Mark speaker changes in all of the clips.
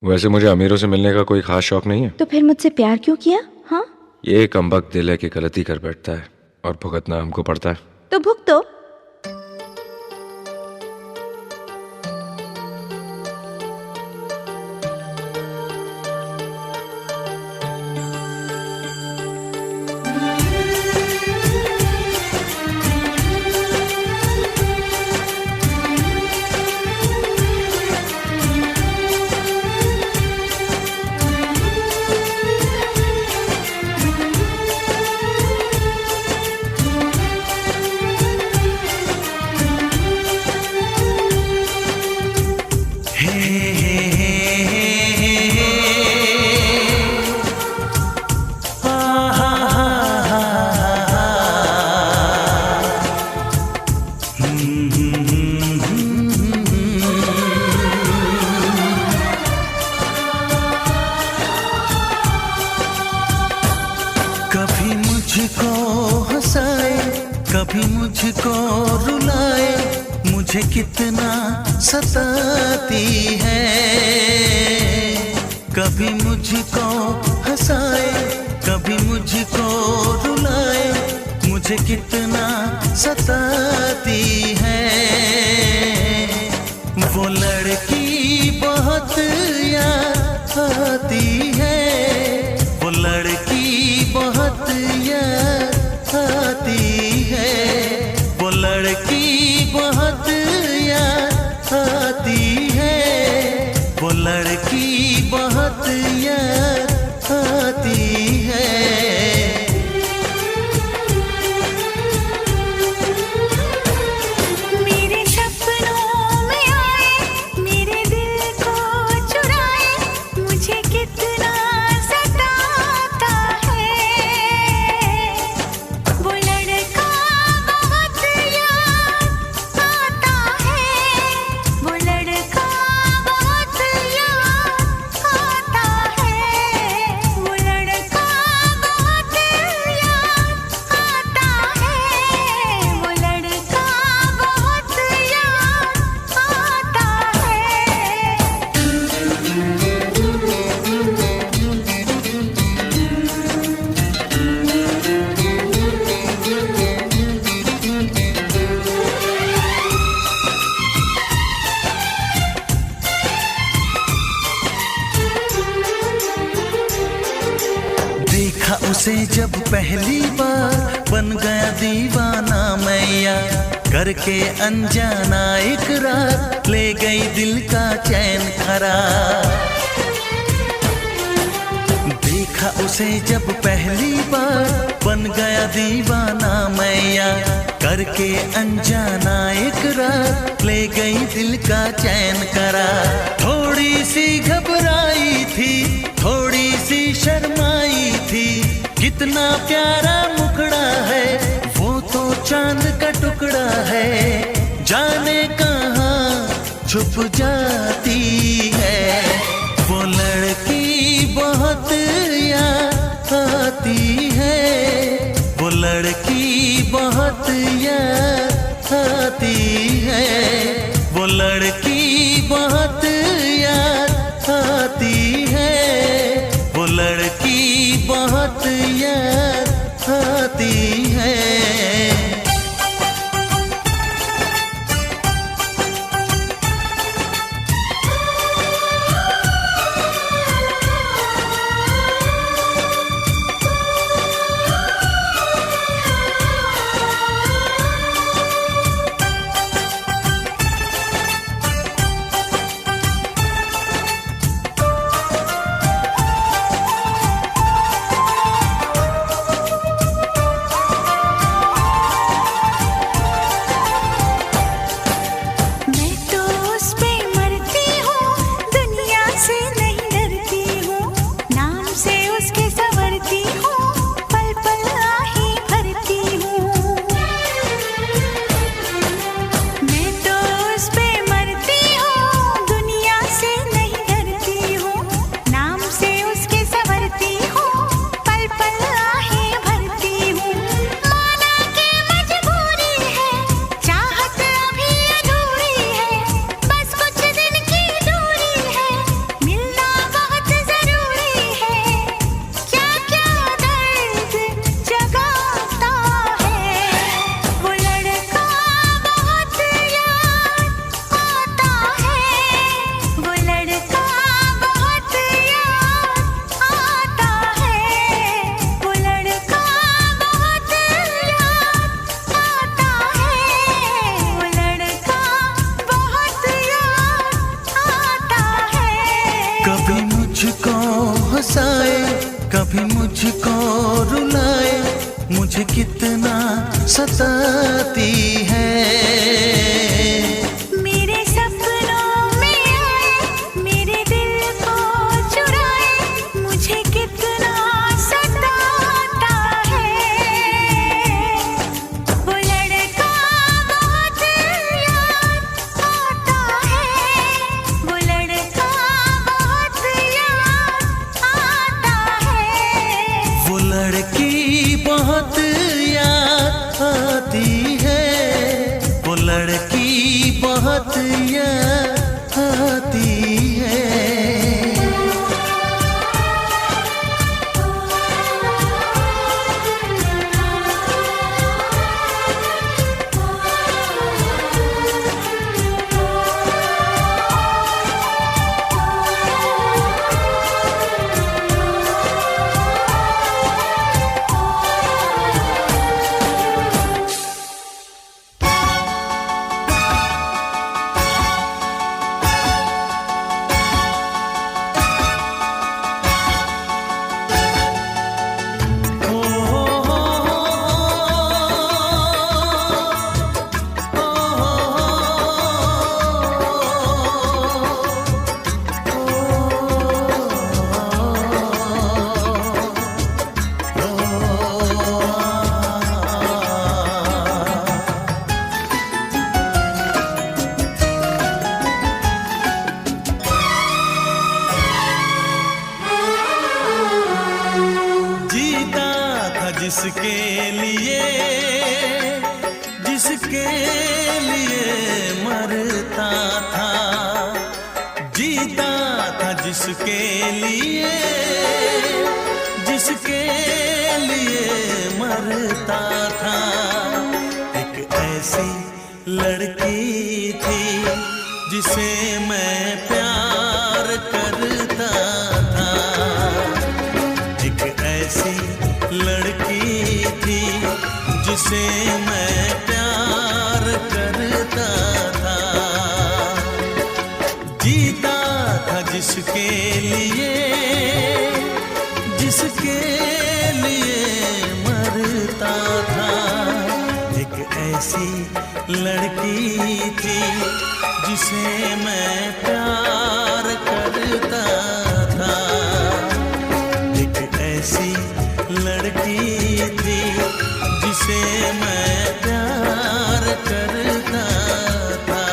Speaker 1: वैसे मुझे अमीरों से मिलने का कोई खास शौक नहीं है।
Speaker 2: तो फिर मुझसे प्यार क्यों किया? हाँ,
Speaker 1: ये कमबख्त दिल है कि गलती कर बैठता है और भुगतना हमको पड़ता है।
Speaker 2: तो भुगतो।
Speaker 3: कभी मुझको हंसाए, कभी मुझको रुलाए, मुझे कितना सताती है। कभी मुझको हंसाए, कभी मुझको रुलाए, मुझे कितना सताती है। वो लड़की बहुत याद आती है, वो लड़की बहुत याद आती है, वो लड़की बहुत याद आती है, वो लड़की बहुत याद आती है।
Speaker 4: मेरे सपनों में आए, मेरे दिल को चुराए, मुझे कितना सताता है। वो लड़का बहुत याद आता है, वो लड़का बहुत याद आता है, वो लड़का बहुत याद आता है, वो लड़का बहुत याद आता
Speaker 3: देखा उसे जब पहली बार, बन गया दीवाना मैया, करके अनजाना इकरार, ले गई दिल का चैन करार। देखा उसे जब पहली बार, बन गया दीवाना मैया, करके अनजाना इकरार, ले गई दिल का चैन करार। थोड़ी सी घबराई थी, थोड़ी सी शर्माई थी, कितना प्यारा मुखड़ा है, वो तो चांद का टुकड़ा है, जाने कहाँ छुप जाती है। वो लड़की बहुत याद आती है, वो लड़की बहुत याद आती है, वो लड़की बहुत याद आती है, वो लड़की बहुत याद आती है। हंसाए, कभी मुझको रुलाए, मुझे कितना सताती है।
Speaker 4: मेरे सपनों में आए, मेरे दिल को चुराए, मुझे कितना सताता है। वो लड़का बहुत याद आता है, वो लड़का बहुत याद आता है।
Speaker 3: वो लड़की बहुत याद आती है, वो लड़की बहुत याद आती है। जिसके लिए मरता था, जीता था जिसके लिए मरता था। एक ऐसी लड़की थी जिसे मैं प्यार करता था, एक ऐसी लड़की थी जिसे मैं प्यार करता था। जीता था जिसके लिए मरता था। एक ऐसी लड़की थी जिसे मैं प्यार करता था, एक ऐसी लड़की थी जिसे मैं प्यार करता था।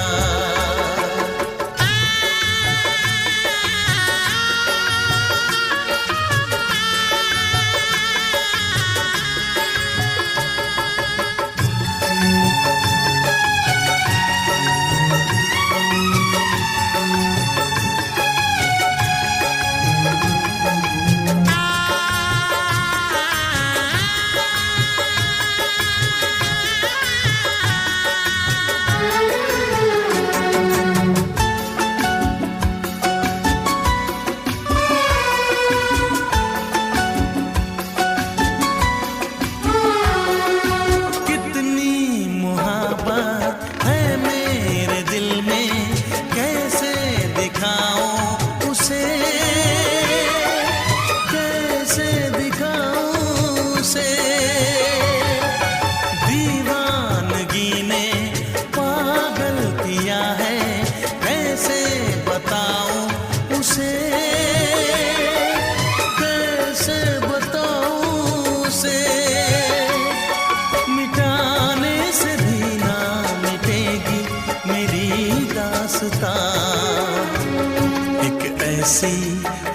Speaker 3: एक ऐसी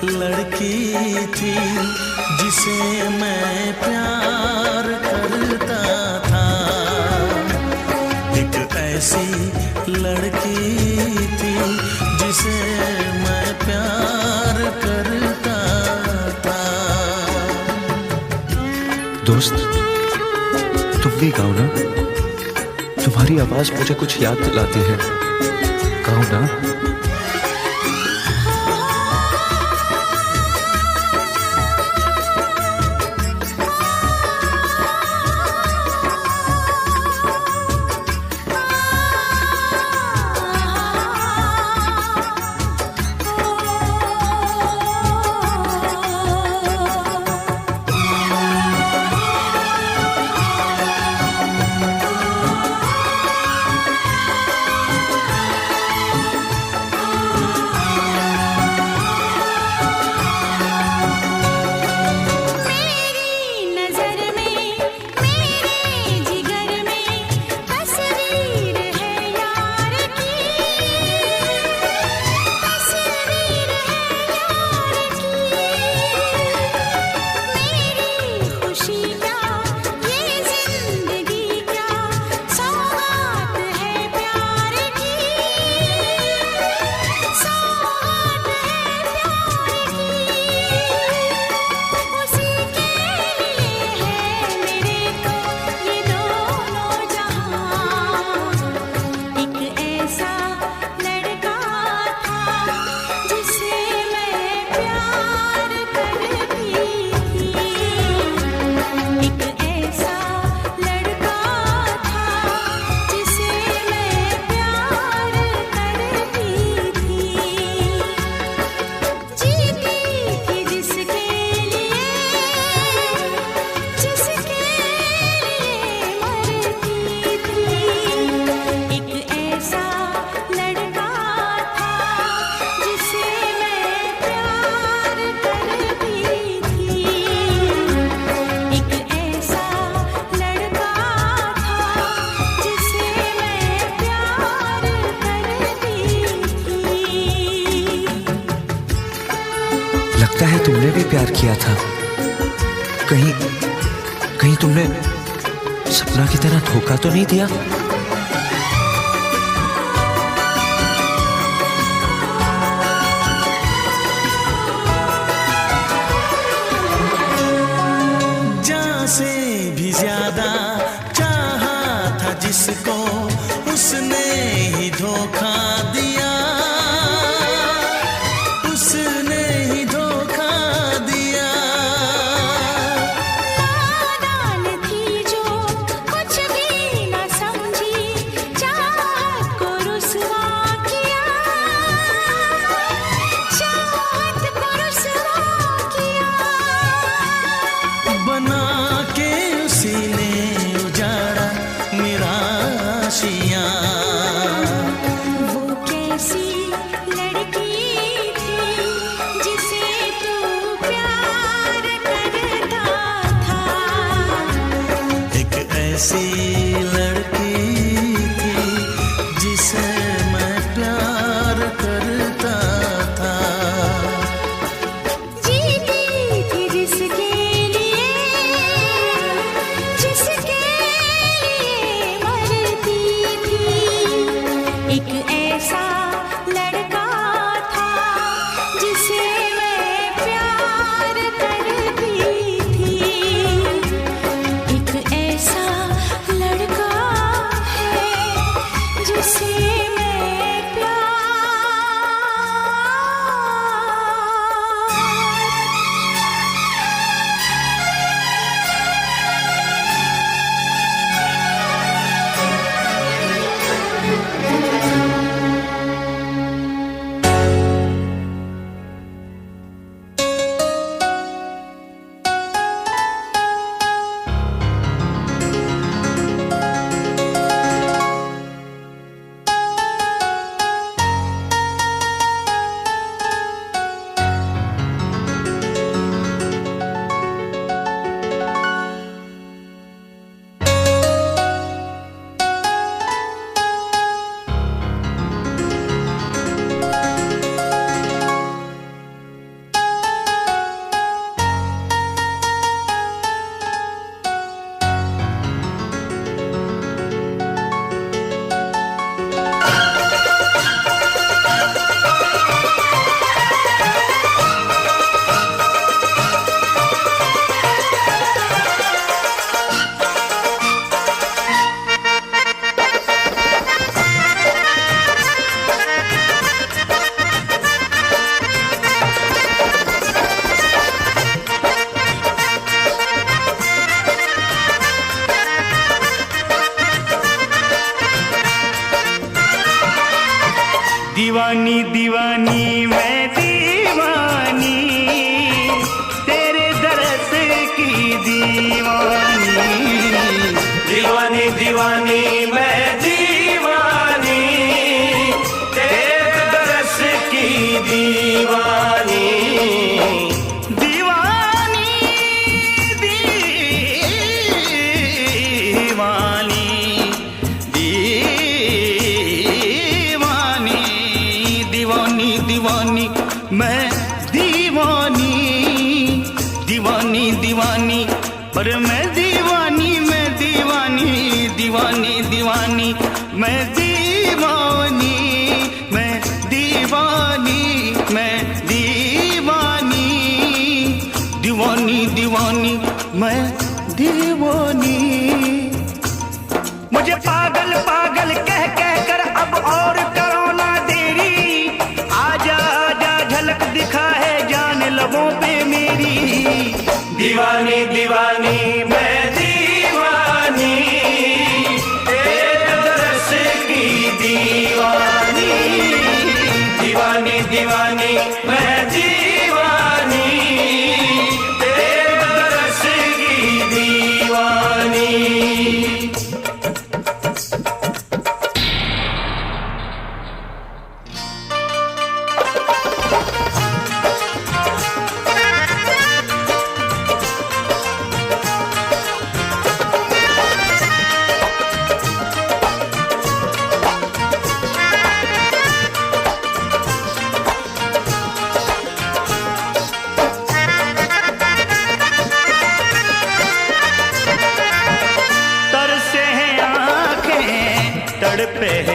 Speaker 3: लड़की थी जिसे मैं प्यार करता था, एक ऐसी लड़की थी जिसे मैं प्यार करता था।
Speaker 1: दोस्त, तुम भी गाओ ना, तुम्हारी आवाज मुझे कुछ याद दिलाती है। गाओ ना। लगता है तुमने भी प्यार किया था। कहीं कहीं तुमने सपना की तरह धोखा तो नहीं दिया?
Speaker 3: जान से भी ज्यादा चाहा था जिसको, उसने ही धोखा दिया, उसने ही धोखा दिया।
Speaker 4: नादान थी जो कुछ भी न समझी, चाहत को रुसवा किया, चाहत को रुसवा किया।
Speaker 3: बना के उसी ने उजाड़ा मेरा आशियाँ।
Speaker 4: वो कैसी लड़की थी जिसे तू प्यार करता था।
Speaker 3: एक ऐसी लड़की थी जिसे मैं प्यार करता था।
Speaker 4: जीती थी जिसके लिए, जिसके लिए मरती थी। एक ऐसा लड़का था जिसे मैं प्यार करती थी। एक ऐसा लड़का है जिसे मैं प्यार।
Speaker 5: दीवानी दीवानी मैं दीवानी, तेरे दरस की दीवानी।
Speaker 6: दीवानी दीवानी मैं दीवानी, तेरे दरस की दीवानी।
Speaker 5: दीवानी दीवानी दीवानी दीवानी दीवानी मैं दीवानी। दीवानी दीवानी पर मैं दीवानी, मैं दीवानी। दीवानी दीवानी मैं दीवानी, मैं दीवानी, मैं दीवानी। दीवानी दीवानी मैं दीवानी। मुझे पागल पागल कह कह कर अब और करो ना देरी। आजा आजा झलक दिखा है जान लबों पे मेरी।
Speaker 6: दीवानी दीवानी मैं दीवानी, तेरे दरस की दीवानी। दीवानी दीवानी मैं दीवानी, तेरे दरस की दीवानी।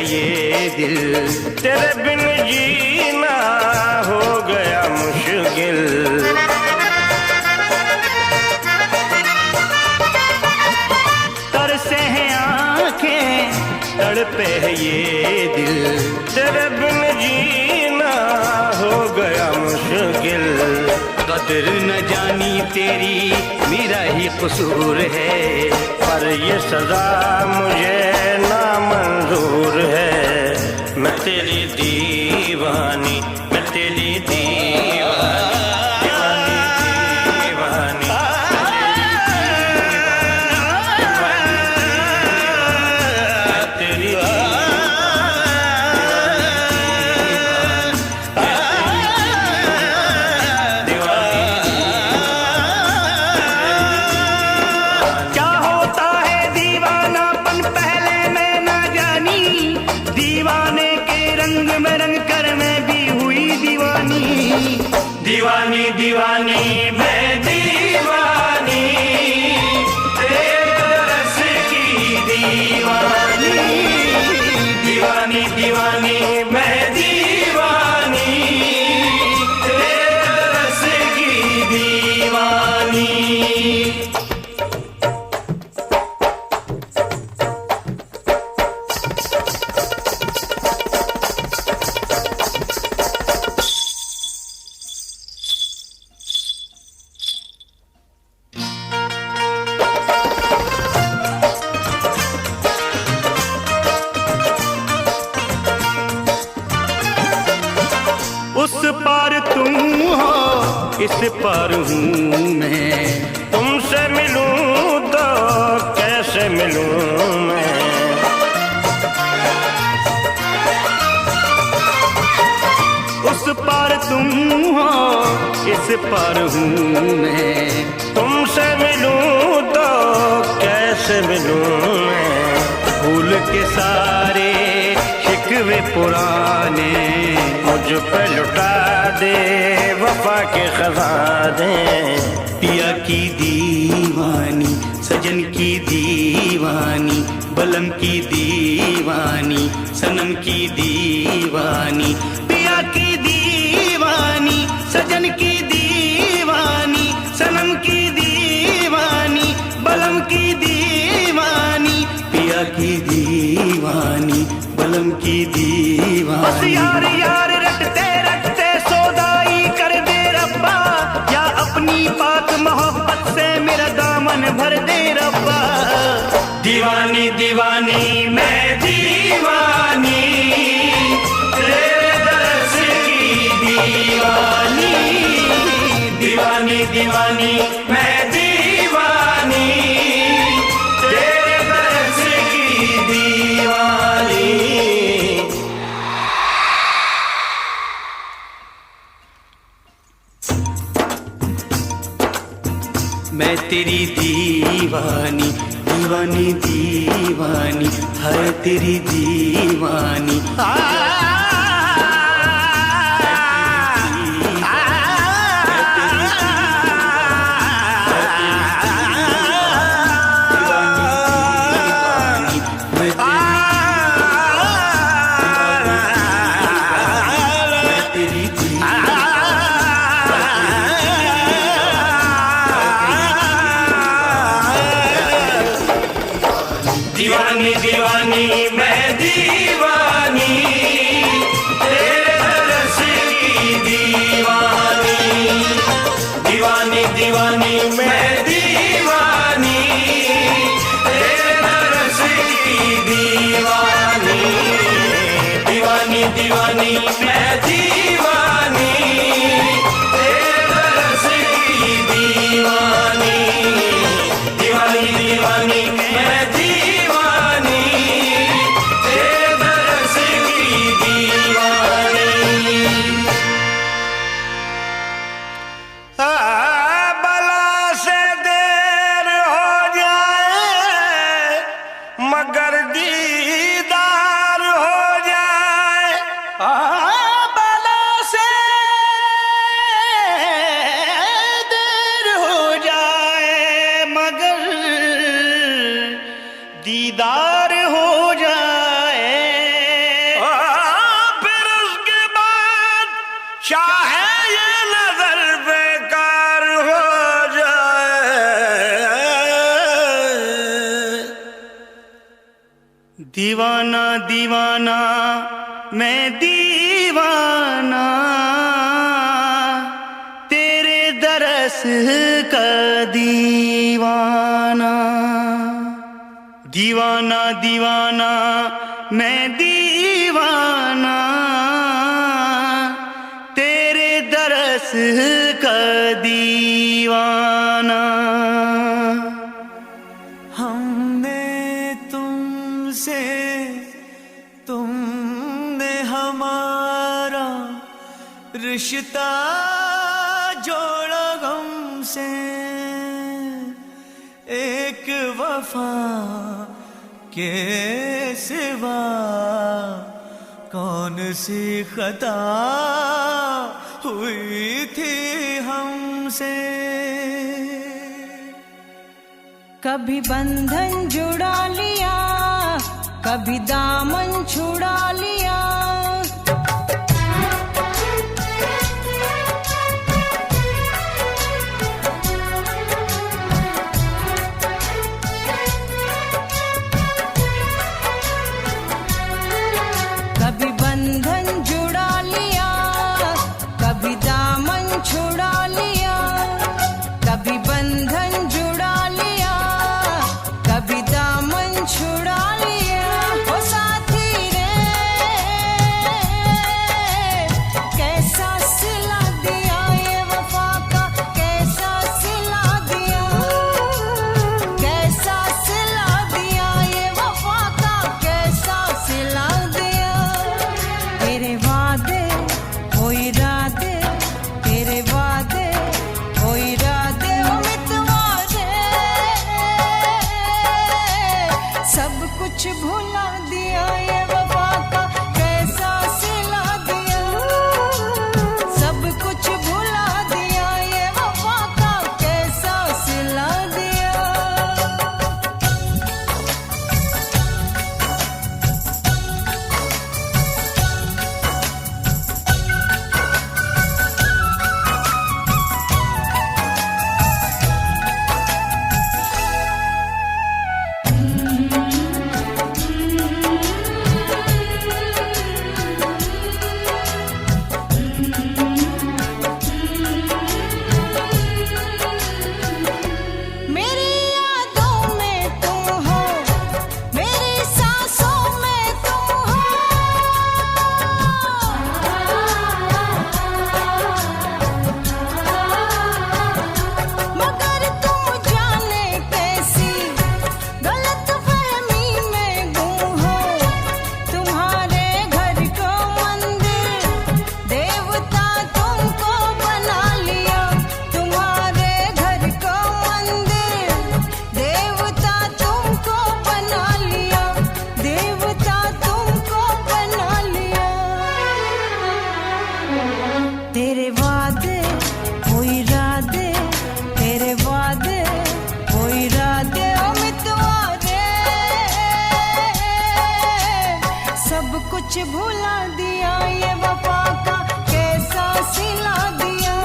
Speaker 6: ये दिल, तेरे बिन जीना हो गया मुश्किल।
Speaker 5: तरसे हैं आंखें, तड़पे है ये दिल,
Speaker 6: तेरे बिन जीना हो गया मुश्किल।
Speaker 5: कदर न जानी तेरी मेरा ही कसूर है,
Speaker 6: पर ये सजा मुझे नामंजूर है। मैं तेरी दीवानी, मैं तेरी दीवानी, दीवानी, दीवानी,
Speaker 5: क्या होता है दीवानापन पहले मैं ना जानी, दीवाने के रंग में रंग कर मैं भी हुई दीवानी।
Speaker 6: दीवानी दीवानी मैं दीवानी, तेरे रस की दीवानी। दीवानी दीवानी मैं दीवानी, तेरे रस की दीवानी।
Speaker 5: उस पार तुम हो, इस पार हूँ मैं,
Speaker 6: तुमसे मिलूं तो कैसे मिलूं मैं।
Speaker 5: उस पार तुम हो, इस पार हूँ मैं,
Speaker 6: तुमसे मिलूं तो कैसे मिलूं मैं।
Speaker 5: भूल के सारे शिकवे पुराने
Speaker 6: मुझ पे लुटा दे वफा के खजाने।
Speaker 5: पिया की दीवानी, सजन की दीवानी, बलम की दीवानी, सनम की दीवानी। पिया की दीवानी, सजन की दीवानी, सनम की दीवानी, बलम की दीवानी। पिया की दीवानी, बलम की दीवानी। बस यार यार रटते रटते सौदाई कर दे रब्बा, या अपनी पाक मोहब्बत से मेरा दामन भर दे रब्बा।
Speaker 6: दीवानी दीवानी मैं दीवानी, तेरे दर्श की दीवानी। दीवानी दीवानी मैं दीवानी, तेरे दर्श की दीवानी।
Speaker 5: मैं तेरी दीवानी, दीवानी दीवानी, है तेरी दीवानी।
Speaker 6: दीवानी दीवानी मैं दीवानी, तेरे दर्श की दीवानी। दीवानी दीवानी मैं दीवानी, तेरे दर्श की दीवानी। दीवानी दीवानी मैं दीवानी, तेरे दर्श की दीवानी। दीवानी दीवानी मैं दीवानी, तेरे दर्श की दीवानी। बला से देर हो जाए मगर दीदार हो जाए।
Speaker 5: बला दीवाना दीवाना मैं दीवाना तेरे दरस का दीवाना। दीवाना दीवाना मैं दीवाना तेरे दरस का दीवाना।
Speaker 3: हमने तुमसे तुमने हमारा रिश्ता जोड़ा गम से। एक वफा के सिवा कौन सी खता हुई थी हमसे।
Speaker 4: कभी बंधन जुड़ा लिया, कभी दामन छुड़ा लिया। कभी बंधन जुड़ा लिया, कभी दामन छुड़ा लिया। कभी बंधन जुड़ा लिया, कभी दामन छुड़ा लिया। ओ साथी रे कैसा सिला दिया ये वफा का, कैसा सिला दिया, कैसा सिला दिया ये वफा का, कैसा सिला दिया। तेरे वादे वो इरादे, तेरे वादे वो इरादे, ओ मितवा रे सब कुछ भुला दिया ये वफा का, कैसा सिला दिया। सब कुछ भुला दिया ये वफा का, कैसा सिला दिया। मेरी यादों में तुम हो, मेरी सांसों में तुम हो। मगर तुम जाने कैसी गलतफहमी में गुम हो। तुम्हारे घर को मंदिर देवता तुमको बना लिया। तुम्हारे घर को मंदिर देवता तुमको बना लिया, देवता तुमको बना लिया। तेरे वादे वो इरादे, तेरे वादे वो इरादे, ओ मितवा रे सब कुछ भुला दिया ये वफा का, कैसा सिला दिया।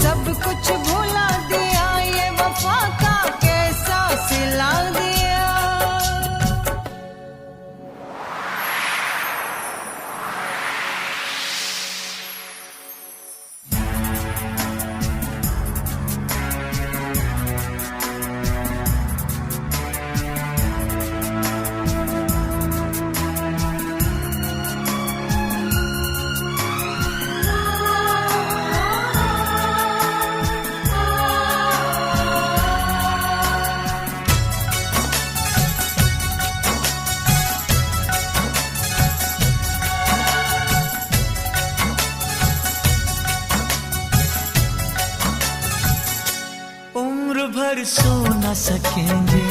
Speaker 4: सब कुछ भुला दिया ये वफा का, कैसा सिला दिया।
Speaker 3: उम्र भर सो न सकेंगे,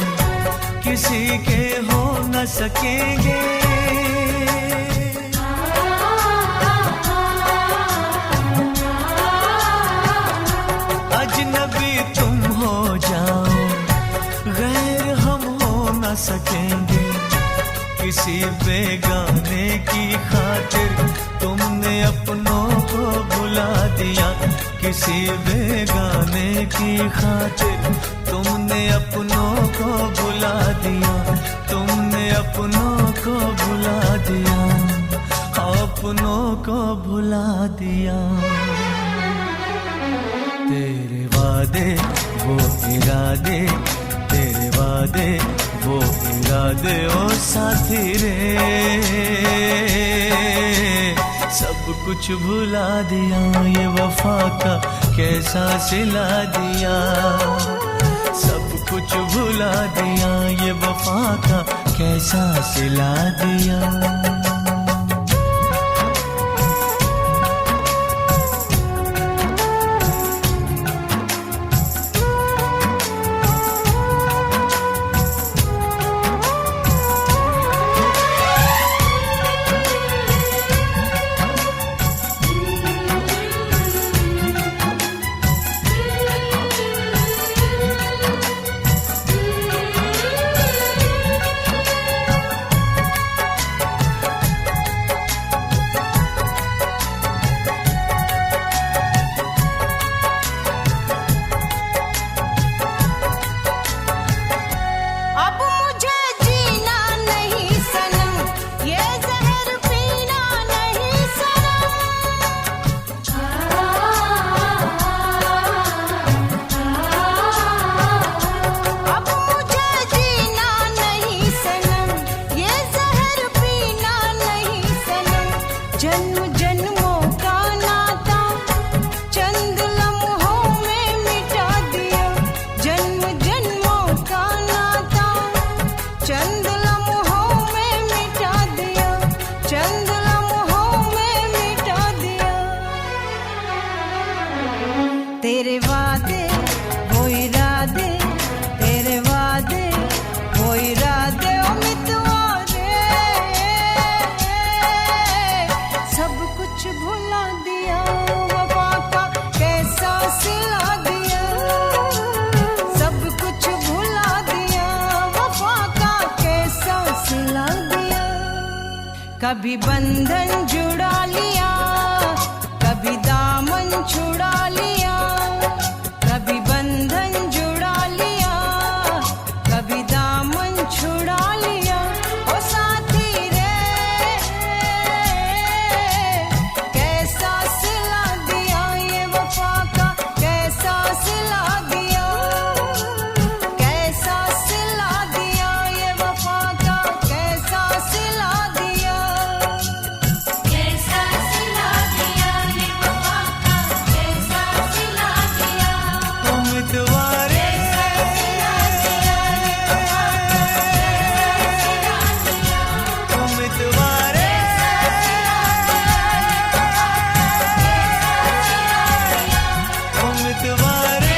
Speaker 3: किसी के हो न सकेंगे। अजनबी तुम हो जाओ, गैर हम हो न सकेंगे। किसी बेगाने की खातिर तुमने अपनों को भुला दिया। किसी बेगाने की खातिर तुमने अपनों को भुला दिया। तुमने अपनों को भुला दिया, अपनों को भुला दिया। तेरे वादे वो इरादे, तेरे वादे वो इरादे ओ साथी रे, सब कुछ भुला दिया। ये वफा का कैसा सिला दिया, सब कुछ भुला दिया। ये वफा का कैसा सिला दिया।
Speaker 4: तेरे वादे वो इरादे, तेरे वादे वो इरादे ओ मितवारे, सब कुछ भुला दिया। वफा का कैसा सिला दिया, सब कुछ भुला दिया। वफा का कैसा सिला दिया। कभी बंधन जुड़ा लिया, कभी दामन छुड़ा लिया, कभी बंधन जुड़ा लिया, कभी दामन छुड़ा लिया। ओ साथी रे कैसा सिला दिया, ये वफा का कैसा सिला दिया, कैसा सिला दिया। ये वफा का कैसा सिला दिया, कैसा सिला दिया। ये वफा का कैसा सिला दिया।
Speaker 3: उम्मीदवारे उम्मीदवारे उम्मीदवारे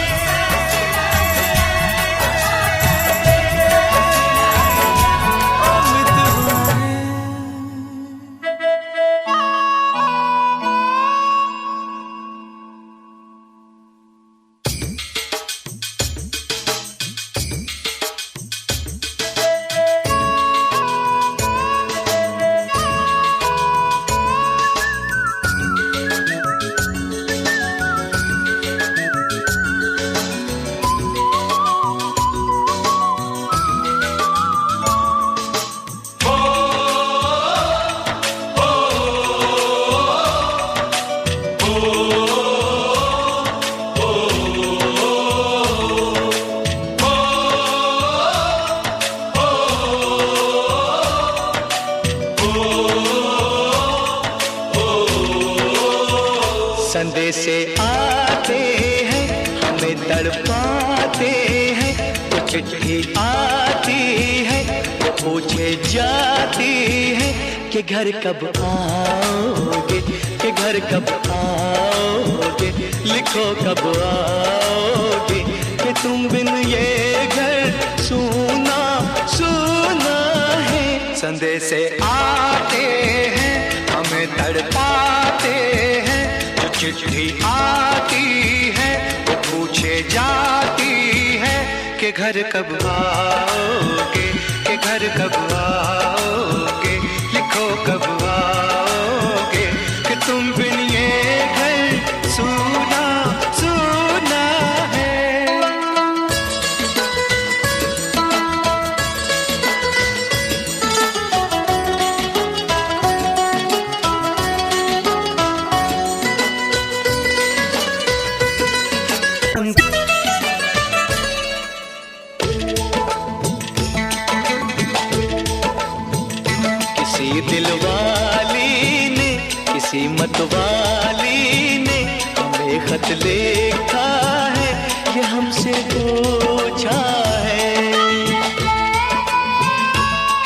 Speaker 5: संदेशे आते हैं हमें तड़पाते हैं, तो चिट्ठी आती है वो पूछे जाती है कि घर कब आओगे, कि घर कब आओगे, लिखो कब आओगे, कि तुम बिन ये घर सूना सूना है। संदेशे आते हैं हमें तड़पाते हैं, चिट्ठी आती है वो पूछे जाती है कि घर कब आओगे, कि घर कब आओगे, लिखो कब आओगे, कि तुम बिन ये घर सूना सूना है। बसंत।
Speaker 3: किसी दिलवाली ने, किसी मतवाली ने हमें खत लिखा है, ये हमसे पूछा है।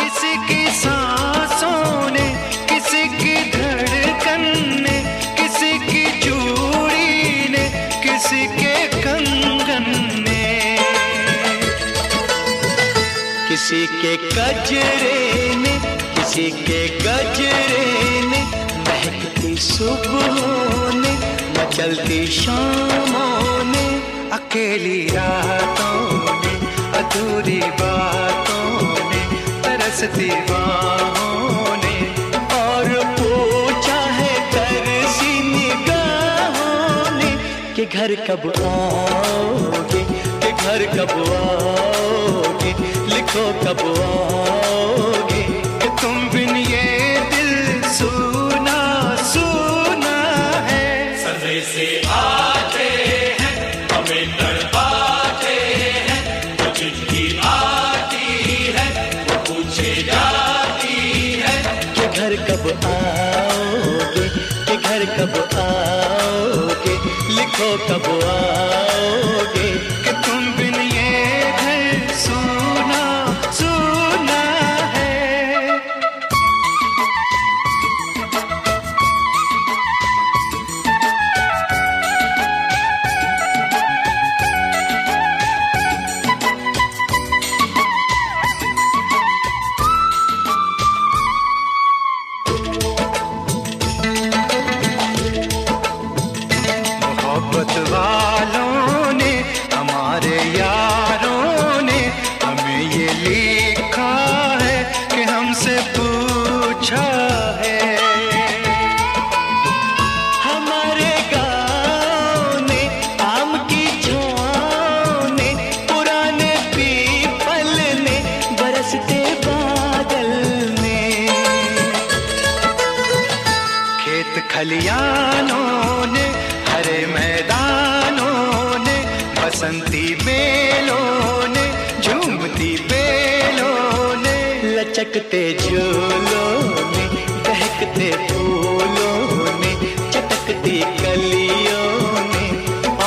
Speaker 5: किसी की सांसों ने, किसी की धड़कन ने, किसी की चूड़ी ने, किसी के कंगन ने,
Speaker 3: किसी के गजरे ने, किसी के गजरे ने, महकती सुबहों ने, मचलती शामों ने,
Speaker 5: अकेली रातों ने, अधूरी बातों ने, तरसती बाहों ने,
Speaker 3: और पूछा है तरसी निगाहों ने कि घर कब आओगे, कि घर कब आओगे, लिखो कब आओगे।
Speaker 5: कि तुम बिन ये दिल सूना सूना है।
Speaker 6: सदे से आते हैं हमें तड़पाते हैं, वो चिट्ठी आती है वो पूछे जाती है
Speaker 3: कि घर कब आओगे, कि घर कब आओगे, लिखो कब आओगे।
Speaker 5: कि तुम बिन ये घर सूना सूना है। मोहब्बत वालों ने, हमारे यारों ने हमें ये लिखा है कि हमसे पूछा है।
Speaker 3: हमारे गाँव ने, आम की छाँव ने, पुराने पीपल ने, बरसते बादल ने,
Speaker 5: खेत खलियानों ने, हरे मैदानों ने, बसंती बेलों ने, झूमती बेलों ने,
Speaker 3: लचकते झूलों ने, दहकते फूलों ने, चटकती कलियों ने,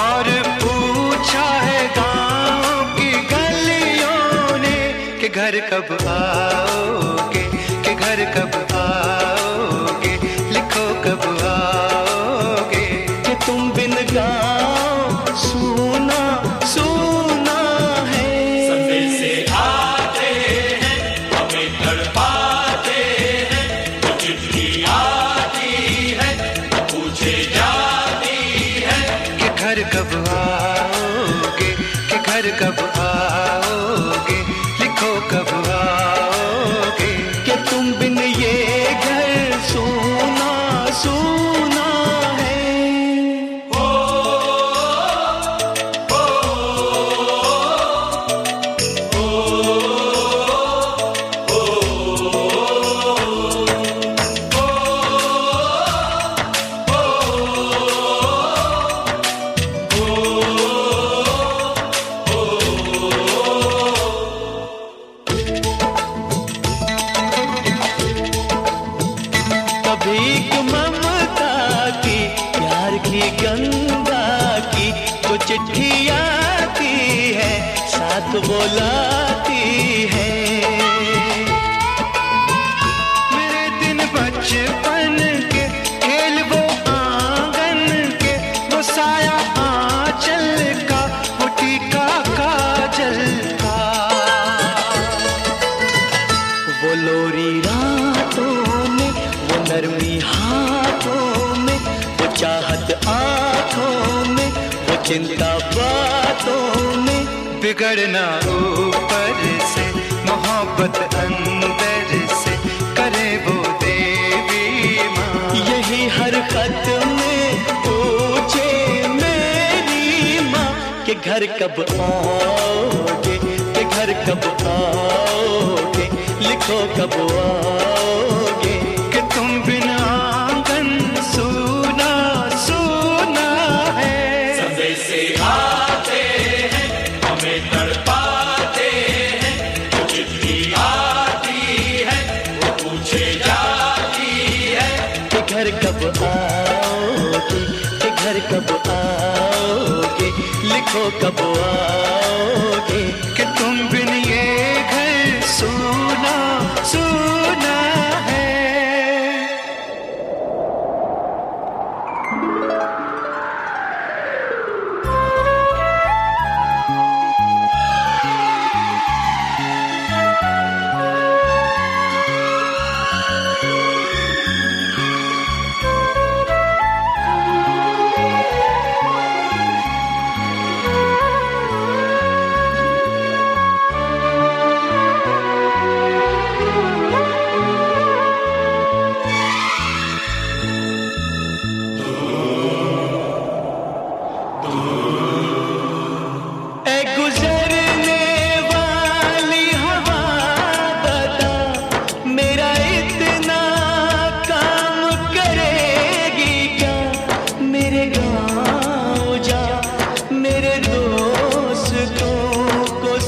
Speaker 5: और पूछा है गाँव की गलियों ने कि घर कब आओगे, कि घर कब आओगे, लिखो कब आओगे।
Speaker 3: कि तुम बिन गाँव सूना सूना है।
Speaker 6: सदे से आते हैं हमें तड़पाते हैं, वो चिट्ठी आती है वो पूछे जाती है
Speaker 5: कि घर कब आओगे, कि घर कब आओगे, लिखो कब आओगे।
Speaker 3: कि तुम बिन ये घर सूना सूना है। भीख ममता की, प्यार की गंगा की, जो चिट्ठी आती है साथ बोलाती है।
Speaker 5: मेरे दिन बचपन के खेल वो आंगन के, वो साया आंचल का, वो टीका काजल का,
Speaker 3: वो लोरी रातों में, वो नरमी हाथों में, वो चाहत आँखों में, वो चिंता बातों में,
Speaker 5: बिगड़ना ऊपर से, मोहब्बत अंदर से, करे वो देवी माँ।
Speaker 3: यही हर खत में पूछे मेरी माँ कि घर कब आओगे, कि घर कब आओगे, लिखो कब आओगे।
Speaker 5: कि तुम बिना आंगन सूना सूना है।
Speaker 6: सदे से आते
Speaker 3: कब आओगे, लिखो कब आओगे
Speaker 5: कि तुम बिन ये घर सूना सूना है।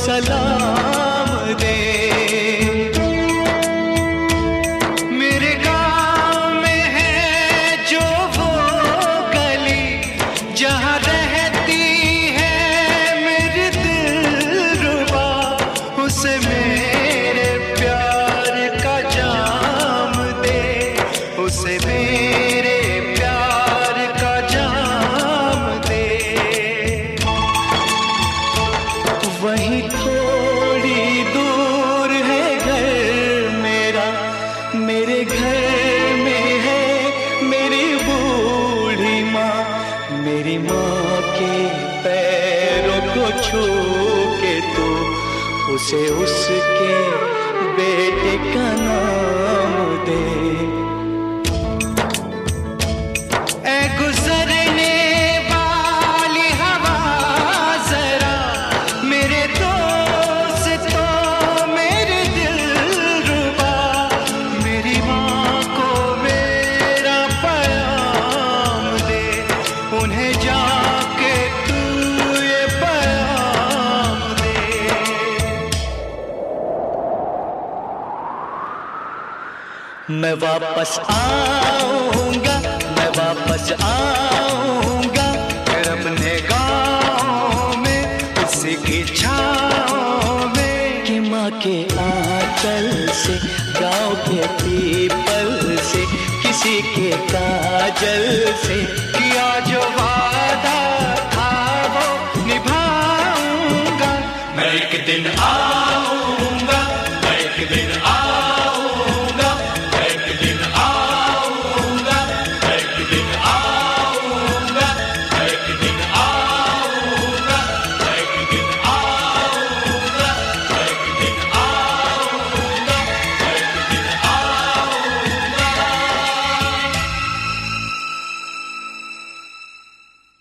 Speaker 3: सलाम दे।
Speaker 5: मेरे गाँव में है जो वो गली जहाँ रहती है मेरी दिलरुबा, उसे मेरे प्यार का जाम दे, उसे मेरे प्यार का जाम दे।
Speaker 3: वहीं थोड़ी दूर है घर मेरा, मेरे घर में है मेरी बूढ़ी माँ, मेरी माँ के पैरों को छू के तू उसे उसके बेटे का नाम दे।
Speaker 5: ऐ गुजरने वाली हवा जरा मेरे दोस्तों मेरे दिलरुबा, मेरी माँ को मेरा पैगाम दे, उन्हें जाके तू ये पैगाम दे।
Speaker 3: मैं वापस आऊंगा, मैं वापस आऊंगा,
Speaker 5: फिर अपने गाँव में उसी की छाँव में,
Speaker 3: कि माँ के आंचल से, गाँव के पीपल से, किसी के काजल से
Speaker 5: किया जो वादा था वो निभाऊंगा।
Speaker 6: मैं एक दिन